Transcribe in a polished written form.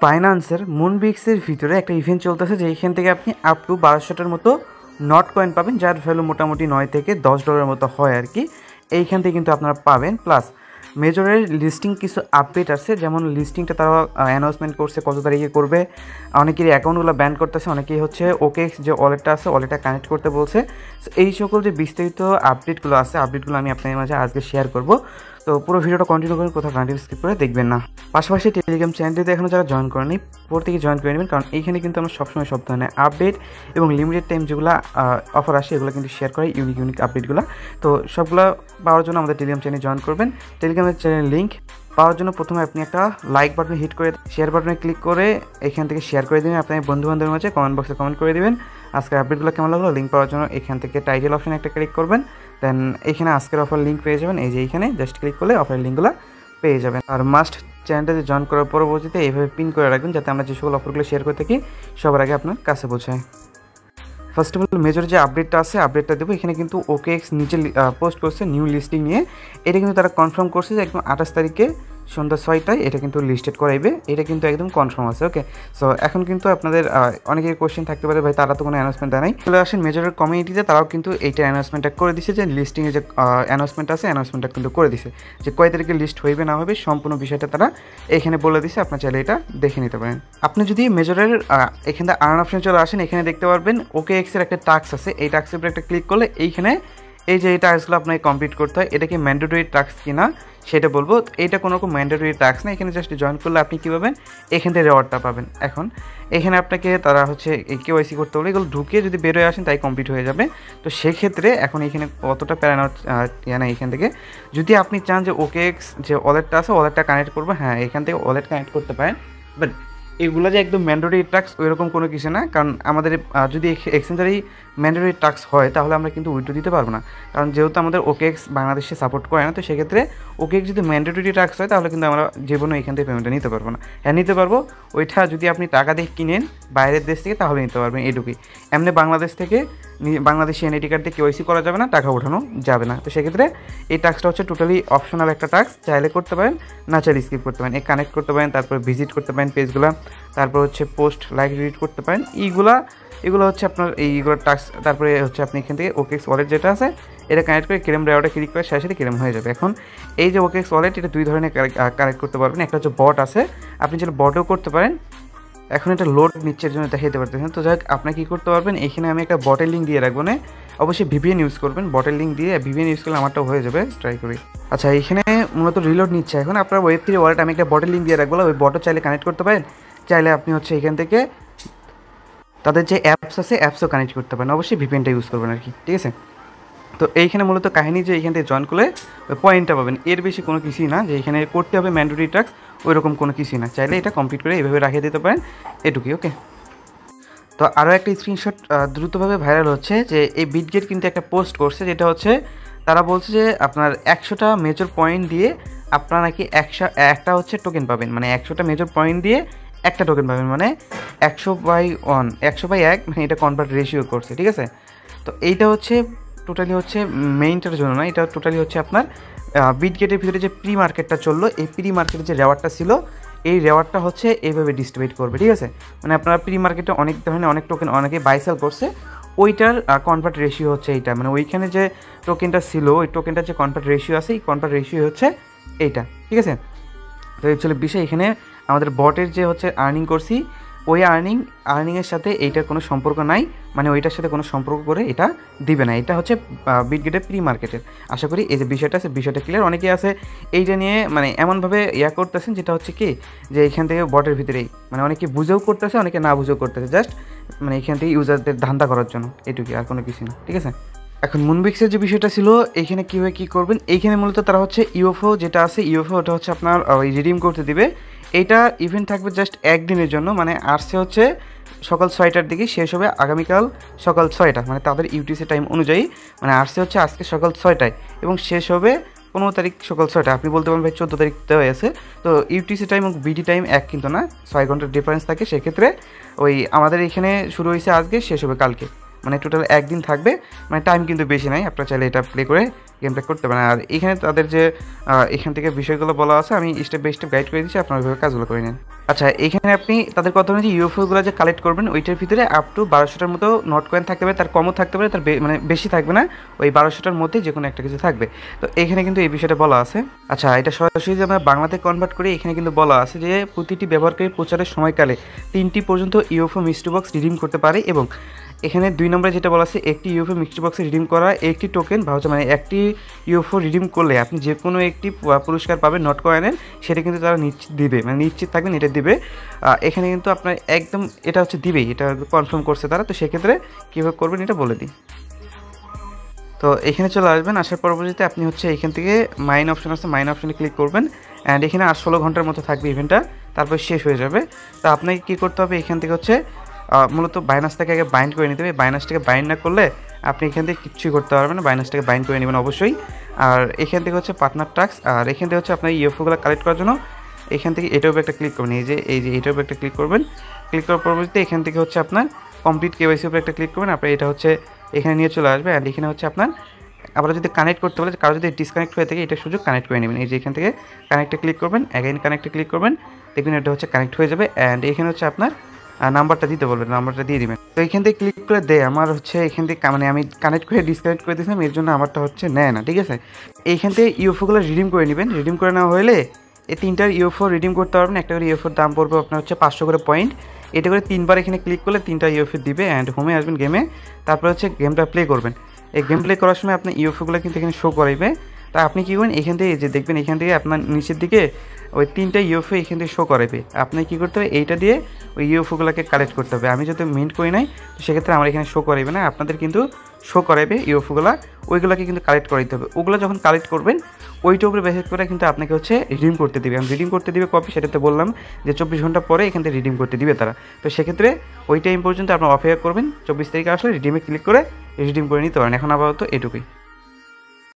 বাইন্যান্সের মুনবিক্সের ভিতরে একটা ইভেন্ট চলতেছে যেখান থেকে আপনি আপ টু 1200টার মতো নট কয়েন পাবেন, যার ভ্যালু মোটামুটি 9 থেকে $10 মতো হয় আর কি। এইখান থেকে কিন্তু আপনারা পাবেন। প্লাস মেজরের লিস্টিং কিছু আপডেট আছে, যেমন লিস্টিংটা তারা অ্যানাউন্সমেন্ট করছে কত তারিখে করবে। অনেকেরই অ্যাকাউন্টগুলো ব্যান করতেছে, অনেকেই হচ্ছে OKX যে ওয়ালেটটা আছে ওয়ালেটটা কানেক্ট করতে বলছে। সো এই সকল যে বিস্তারিত আপডেটগুলো আছে, আপডেটগুলো আমি আপনাদের মাঝে আজকে শেয়ার করব। তো পুরো ভিডিওটা কন্টিনিউ করুন, কোথাও কন্টিনিউ স্কিপ করে দেখবেন না। পাশাপাশি টেলিগ্রাম চ্যানেলটিতে এখনও যারা জয়েন করেনি প্রত্যেকে জয়েন করে নেবেন, কারণ এইখানে কিন্তু আমরা সবসময় সব ধরনের আপডেট এবং লিমিটেড টাইম যেগুলো অফার আসে এগুলো কিন্তু শেয়ার করি, ইউনিক আপডেটগুলো। তো সবগুলো পাওয়ার জন্য আমাদের টেলিগ্রাম চ্যানেল জয়েন করবেন। টেলিগ্রামের চ্যানেল লিঙ্ক পাওয়ার জন্য প্রথমে আপনি একটা লাইক বাটনে হিট করে শেয়ার বাটনে ক্লিক করে এখান থেকে শেয়ার করে দেবেন আপনার বন্ধুবান্ধবের মাঝে, কমেন্ট বক্সে কমেন্ট করে দেবেন আজকের আপডেটগুলো কেমন লাগলো। লিঙ্ক পাওয়ার জন্য এখান থেকে টাইটেল অপশানে একটা ক্লিক করবেন, দেন এখানে আজকের অফার লিঙ্ক পেয়ে যাবেন। এই যে এইখানে জাস্ট ক্লিক করলে অফারের লিঙ্কগুলো পেয়ে যাবেন। আর মাস্ট চ্যানেলটাতে জয়েন করার পরবর্তীতে এইভাবে পিন করে রাখবেন, যাতে আমরা যে সকল অফারগুলো শেয়ার করে থাকি সবার আগে আপনার কাছে পৌঁছায়। ফার্স্ট অফ অল মেজর যে আপডেটটা আছে আপডেটটা দেবো। এখানে কিন্তু OKX নিচে পোস্ট করছে নিউ লিস্টিং নিয়ে। এটা কিন্তু তারা কনফার্ম করছে যে একদম 28 তারিখে সন্ধ্যা 6টায় এটা কিন্তু লিস্টেড করাইবে, এটা কিন্তু একদম কনফার্ম আছে। ওকে, সো এখন কিন্তু আপনাদের অনেকের কোয়েশ্চেন থাকতে পারে ভাই তারা তো কোনো অ্যানাউন্সমেন্ট দেয় নাই। চলে আসেন মেজরের কমিউনিটিতে, তারাও কিন্তু এইটা অ্যানাউন্সমেন্টটা করে দিছে যে লিস্টিংয়ের যে অ্যানাউন্সমেন্ট আছে অ্যানাউন্সমেন্টটা কিন্তু করে দিছে যে কয় তারিখে লিস্ট হইবে না হবে সম্পূর্ণ বিষয়টা তারা এখানে বলে দিছে। আপনার চাইলে এটা দেখে নিতে পারেন। আপনি যদি মেজরের এখানে আর্ন অপশন চলে আসেন, এখানে দেখতে পারবেন OKX এর একটা টাস্ক আছে। এই টাস্কের উপরে একটা ক্লিক করলে এইখানে এই যে এই টাস্কগুলো আপনাকে কমপ্লিট করতে হয়, এটা কি ম্যান্ডেটরি টাস্ক কিনা সেটা বলবো। এটা কোনো রকম ম্যান্ডেটরি টাস্ক না, এখানে জাস্ট জয়েন করলে আপনি কী পাবেন, এখান থেকে রিওয়ার্ডটা পাবেন। এখন এখানে আপনাকে তারা হচ্ছে KYC করতে বলে, এগুলো ঢুকিয়ে যদি বেরোয় আসেন তাই কমপ্লিট হয়ে যাবে। তো সেক্ষেত্রে এখন এখানে অতটা প্যারানোর না এখান থেকে। যদি আপনি চান যে OKX যে ওয়ালেটটা আছে ওয়ালেটটা কানেক্ট করবো, হ্যাঁ এখান থেকে ওয়ালেট কানেক্ট করতে পারেন। বাট এগুলো যে একদম ম্যান্ডেটরি টাস্ক ওইরকম কোনো কিছু না, কারণ আমাদের যদি এক্সচেঞ্জারই ম্যান্ডেটরি টাস্ক হয় তাহলে আমরা কিন্তু উইথড্র দিতে পারবো না, কারণ যেহেতু আমাদের OKX বাংলাদেশে সাপোর্ট করে না। তো সেক্ষেত্রে OKX যদি ম্যান্ডেটরি টাস্ক হয় তাহলে কিন্তু আমরা জীবনে এখান থেকে পেমেন্টটা নিতে পারবো না। হ্যাঁ নিতে পারবো, ওইটা যদি আপনি টাকা দিয়ে কিনেন বাইরের দেশ থেকে তাহলে নিতে পারবেন, এইটুকুই। এমনি বাংলাদেশ থেকে বাংলাদেশি NID কার্ড দিয়ে KYC করা যাবে না, টাকা ওঠানো যাবে না। তো সেক্ষেত্রে এই টাস্কটা হচ্ছে টোটালি অপশনাল একটা টাস্ক, চাইলে করতে পারেন না চাইলে স্কিপ করতে পারেন। কানেক্ট করতে পারেন, তারপরে ভিজিট করতে পারেন পেজগুলো, তারপর হচ্ছে পোস্ট লাইক রিড করতে পারেন। এগুলো হচ্ছে আপনার এইগুলো টাস্ক। তারপরে হচ্ছে আপনি এখান থেকে OKX ওয়ালেট যেটা আছে এটা কানেক্ট করে ক্লেম রেওয়ার্ডে ক্লিক করে সাথে সাথে ক্লেম হয়ে যাবে। এখন এই যে OKX ওয়ালেট এটা দুই ধরনের কানেক্ট করতে পারবেন। একটা হচ্ছে বট আছে, আপনি যেটা বটেও করতে পারেন। এখন এটা লোড নিচ্ছের জন্য দেখাতে পারতেছেন। তো যাই হোক আপনি কী করতে পারবেন, এখানে আমি একটা বটের লিঙ্ক দিয়ে রাখবো না, অবশ্যই VPN ইউজ করবেন। বটের লিঙ্ক দিয়ে VPN ইউজ করলে আমারটাও হয়ে যাবে, ট্রাই করি। আচ্ছা এখানে মূলত রিলোড নিচ্ছে। এখন আপনার Web3 ওয়ালেট আমি একটা বটের লিঙ্ক দিয়ে রাখবো, ওই বটও চাইলে কানেক্ট করতে পারেন, চাইলে আপনি হচ্ছে এখান থেকে তাদের যে অ্যাপস আছে অ্যাপসও কানেক্ট করতে পারেন, অবশ্যই VPNটা ইউজ করবেন আর কি, ঠিক আছে। তো এইখানে মূলত কাহিনী যে এইখান থেকে জয়েন করলে পয়েন্টটা পাবেন, এর বেশি কোনো কিছুই না যে এখানে করতে হবে ম্যান্ডেটরি টাস্ক ওই রকম কোনো কিছুই না, চাইলে এটা কমপ্লিট করে এইভাবে রাখিয়ে দিতে পারেন, এটুকুই। ওকে, তো আরও একটা স্ক্রিনশট দ্রুতভাবে ভাইরাল হচ্ছে যে এই বিটগেট কিন্তু একটা পোস্ট করছে, যেটা হচ্ছে তারা বলছে যে আপনার 100টা মেজর পয়েন্ট দিয়ে আপনারা নাকি একটা হচ্ছে টোকেন পাবেন, মানে 100টা মেজর পয়েন্ট দিয়ে একটা টোকেন পাবেন, মানে 100/1 100/1 মানে এটা কনভার্ট রেশিও করছে, ঠিক আছে। তো এইটা হচ্ছে টোটালি হচ্ছে মেইনটার জন্য না, এটা টোটালি হচ্ছে আপনার বিটগেটের ভিতরে যে প্রি মার্কেটটা চললো, এই প্রি মার্কেটের যে রেওয়ার্ডটা ছিল এই রেওয়ার্ডটা হচ্ছে এইভাবে ডিস্ট্রিবিউট করবে, ঠিক আছে। মানে আপনারা প্রি মার্কেটে অনেক ধরনের অনেক টোকেন অনেকে বাই সেল করছে, ওইটার কনভার্ট রেশিও হচ্ছে এইটা, মানে ওইখানে যে টোকেনটা ছিল ওই টোকেনটার যে কনভার্ট রেশিও আছে এই কনভার্ট রেশিও হচ্ছে এইটা, ঠিক আছে। তো অ্যাকচুয়ালি বিষয় এখানে আমাদের বটের যে হচ্ছে আর্নিং করছি ওই আর্নিংয়ের সাথে এইটার কোনো সম্পর্ক নাই, মানে ওইটার সাথে কোনো সম্পর্ক করে এটা দিবে না, এটা হচ্ছে বিটগেটের প্রি মার্কেটের। আশা করি এই যে বিষয়টা আছে বিষয়টা ক্লিয়ার। অনেকেই আছে এইটা নিয়ে মানে এমনভাবে করতেছেন যেটা হচ্ছে কি যে এখান থেকে বটের ভিতরেই মানে অনেকে বুঝেও করতেছে অনেকে না বুঝেও করতেছে, জাস্ট মানে এখান থেকে ইউজারদের ধান্দা করার জন্য, এটুকুই, আর কোনো কিছু না, ঠিক আছে। এখন মুনবিক্সের যে বিষয়টা ছিল এইখানে কীভাবে কী করবেন, এইখানে মূলত তারা হচ্ছে UFO যেটা আছে UFO ওটা হচ্ছে আপনার ওই রিডিম করতে দিবে। এইটা ইভেন্ট থাকবে জাস্ট একদিনের জন্য, মানে আসছে হচ্ছে সকাল 6টার দিকে, শেষ হবে আগামীকাল সকাল 6টা, মানে তাদের UTC টাইম অনুযায়ী, মানে আসছে হচ্ছে আজকে সকাল 6টায় এবং শেষ হবে 15 তারিখ সকাল 6টা। আপনি বলতে পারেন ভাই 14 তারিখ দেওয়া আছে, তো UTC টাইম এবং BD টাইম এক কিন্তু না, 6 ঘন্টার ডিফারেন্স থাকে। সেক্ষেত্রে ওই আমাদের এখানে শুরু হয়েছে আজকে, শেষ হবে কালকে, মানে টোটাল একদিন থাকবে, মানে টাইম কিন্তু বেশি নাই, আপনারা চাইলে এটা প্লে করে গেমটা করতে পারেন। আর এখানে তাদের যে এখান থেকে বিষয়গুলো বলা আছে আমি স্টেপ বাই স্টেপ গাইড করে দিচ্ছি, আপনারা ওইভাবে কাজগুলো করে নিন। আচ্ছা, এখানে আপনি তাদের কথা অনুযায়ী ইউএফওগুলো যে কালেক্ট করবেন ওইটার ভিতরে আপ টু 1200টার মতো নট কয়েন থাকতে পারে, তার কমও থাকতে পারে, তার মানে বেশি থাকবে না, ওই 1200টার মধ্যে যে কোনো একটা কিছু থাকবে। তো এখানে কিন্তু এই বিষয়টা বলা আছে। আচ্ছা, এটা সরাসরি যে আমরা বাংলাতে কনভার্ট করি, এখানে কিন্তু বলা আছে যে প্রতিটি ব্যবহারকারী প্রচারের সময়কালে 3টি পর্যন্ত ইউএফও মিস্ট্রি বক্স রিডিম করতে পারে, এবং এখানে 2 নম্বরে যেটা বলা আছে একটি ইউএফও মিস্ট্রি বক্সে রিডিম করা একটি টোকেন ভাউচার, মানে একটি ইউএফও রিডিম করলে আপনি যে কোনো একটি পুরস্কার পাবেন নট কয়েনের, সেটা কিন্তু তারা নিশ্চিত দিবে, মানে নিশ্চিত থাকবেন এটা দিবে। এখানে কিন্তু আপনার একদম এটা হচ্ছে দিবেই, এটা কনফার্ম করছে তারা। তো সেক্ষেত্রে কীভাবে করবেন এটা বলে দিই। তো এখানে চলে আসবেন, আসার পরবর্তীতে আপনি হচ্ছে এখান থেকে মাইন অপশন আছে, মাইন অপশনে ক্লিক করবেন, অ্যান্ড এখানে আর 16 ঘন্টার মতো থাকবে ইভেন্টটা, তারপর শেষ হয়ে যাবে। তো আপনাকে কী করতে হবে, এখান থেকে হচ্ছে মূলত বাইনাসটাকে আগে বাইন্ড করে নিতে হবে। বাইনাসটাকে বাইন্ড না করলে আপনি এখান থেকে কিছুই করতে পারবেন না, বাইনাসটাকে বাইন্ড করে নেবেন অবশ্যই। আর এখান থেকে হচ্ছে পার্টনার টাস্ক, আর এখান থেকে হচ্ছে আপনার ইউএফওগুলো কালেক্ট করার জন্য এখান থেকে এটার উপর একটা ক্লিক করবেন, এই যে এটার উপর একটা ক্লিক করবেন। ক্লিক করার পরবর্তীতে এখান থেকে হচ্ছে আপনার কমপ্লিট কেওয়াইসির উপর একটা ক্লিক করবেন, আপনার এটা হচ্ছে এখানে নিয়ে চলে আসবে। অ্যান্ড এখানে হচ্ছে আপনার আবার যদি কানেক্ট করতে বলে, কারো যদি ডিসকানেক্ট হয়ে থাকে এটা সুযোগ কানেক্ট করে নেবেন, এই যে এখান থেকে কানেক্টে ক্লিক করবেন, অ্যাগেইন কানেক্টে ক্লিক করবেন, দেখবেন এটা হচ্ছে কানেক্ট হয়ে যাবে। অ্যান্ড এখানে হচ্ছে আপনার নাম্বারটা দিতে বলবেন, নাম্বারটা দিয়ে দিবেন। তো এখান থেকে ক্লিক করে দেয় আমার হচ্ছে এখান থেকে মানে আমি কানেক্ট করে ডিসকানেক্ট করে দিয়েছিলাম, এর জন্য আমারটা হচ্ছে নেয় না, ঠিক আছে। এইখান থেকে ইউএফওগুলো রিডিম করে নেবেন, রিডিম করে নেওয়া হলে এই 3টার ইউএফও রিডিম করতে পারবেন। একটা করে ইউএফওর দাম পড়বে আপনার হচ্ছে 500 করে পয়েন্ট, এটা করে 3বার এখানে ক্লিক করলে 3টা ইউএফও দিবে। অ্যান্ড হোমে আসবেন, গেমে, তারপর হচ্ছে গেমটা প্লে করবেন। এই গেম প্লে করার সময় আপনার ইউএফওগুলো কিন্তু এখানে শো করাইবে। তা আপনি কী করবেন, এখান থেকে যে দেখবেন এখান থেকে আপনার নিচের দিকে ওই 3টা ইউএফও এখান থেকে শো করাবে। আপনি কী করতে হবে, এইটা দিয়ে ওই ইউএফওগুলোকে কালেক্ট করতে হবে। আমি যদি মিন্ট করি নাই, তো সেক্ষেত্রে আমার এখানে শো করাইবে না, আপনাদের কিন্তু শো করাইবে ইউএফওগুলো, ওইগুলোকে কিন্তু কালেক্ট করে দিতে হবে। ওগুলো যখন কালেক্ট করবেন ওইটার উপরে বেসিস করে কিন্তু আপনাকে হচ্ছে রিডিম করতে দিবে। আমি রিডিম করতে দিবে কপি, সেটাতে বললাম যে 24 ঘন্টা পরে এখান থেকে রিডিম করতে দিবে তারা। তো সেক্ষেত্রে ওই টাইম পর্যন্ত আপনার অপেক্ষা করবেন, 24 তারিখে আসলে রিডিমে ক্লিক করে রিডিম করে নিতে পারেন। এখন আপাতত এটুকুই।